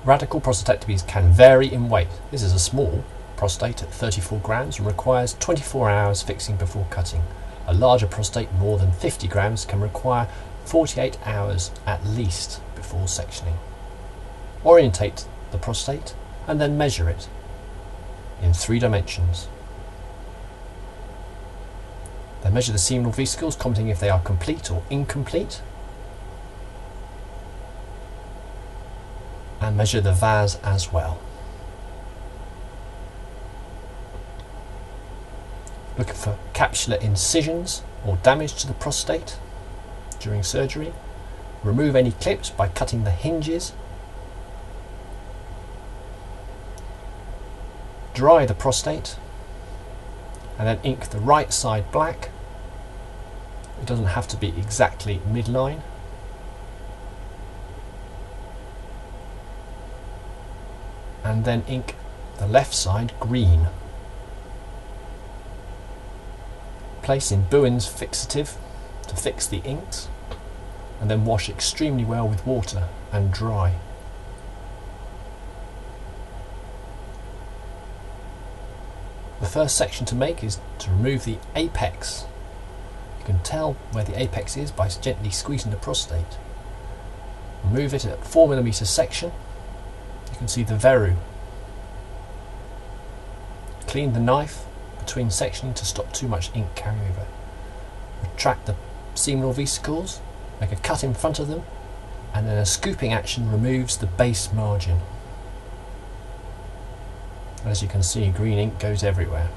Radical prostatectomies can vary in weight. This is a small prostate at 34 grams and requires 24 hours fixing before cutting. A larger prostate, more than 50 grams, can require 48 hours at least before sectioning. Orientate the prostate and then measure it in 3 dimensions. Then measure the seminal vesicles, commenting if they are complete or incomplete. And measure the vas as well. Looking for capsular incisions or damage to the prostate during surgery. Remove any clips by cutting the hinges. Dry the prostate and then ink the right side black. It doesn't have to be exactly midline. And then ink the left side green. Place in Bowen's fixative to fix the inks and then wash extremely well with water and dry. The first section to make is to remove the apex. You can tell where the apex is by gently squeezing the prostate. Remove it at 4mm section. You can see the verruc. Clean the knife between sectioning to stop too much ink carryover. Retract the seminal vesicles, make a cut in front of them, and then a scooping action removes the base margin. As you can see, green ink goes everywhere.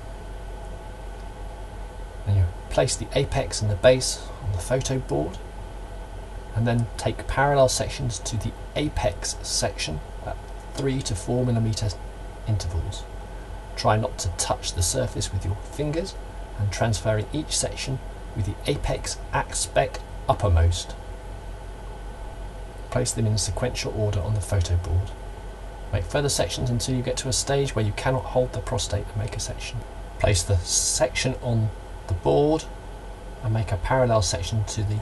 Then you place the apex and the base on the photo board and then take parallel sections to the apex section at 3 to 4mm intervals. Try not to touch the surface with your fingers and transferring each section with the apex aspect uppermost. Place them in sequential order on the photo board. Make further sections until you get to a stage where you cannot hold the prostate and make a section. Place the section on the board and make a parallel section to the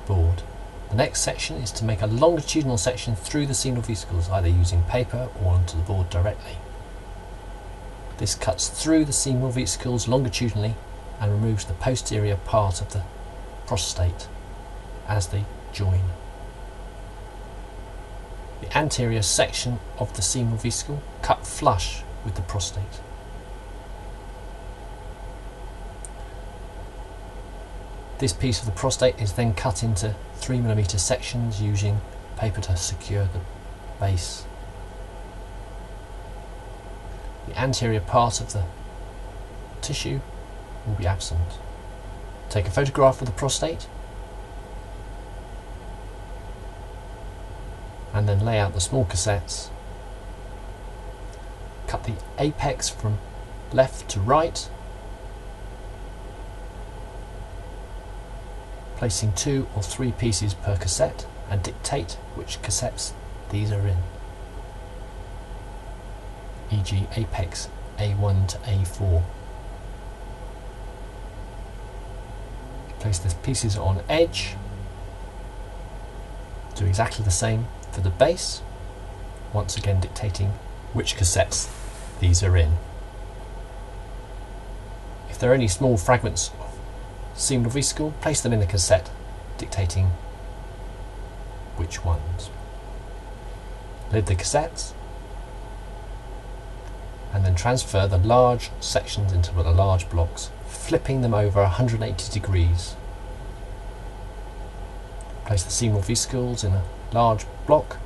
board. The next section is to make a longitudinal section through the seminal vesicles, either using paper or onto the board directly. This cuts through the seminal vesicles longitudinally and removes the posterior part of the prostate as they join. The anterior section of the seminal vesicle cut flush with the prostate. This piece of the prostate is then cut into 3mm sections using paper to secure the base. The anterior part of the tissue will be absent. Take a photograph of the prostate and then lay out the small cassettes. Cut the apex from left to right, placing 2 or 3 pieces per cassette, and dictate which cassettes these are in, e.g. apex A1 to A4. Place the pieces on edge. Do exactly the same for the base, once again dictating which cassettes these are in. If there are any small fragments of seminal vesicle, place them in the cassette, dictating which ones. Lid the cassettes and then transfer the large sections into the large blocks, flipping them over 180 degrees. Place the seminal vesicles in a large block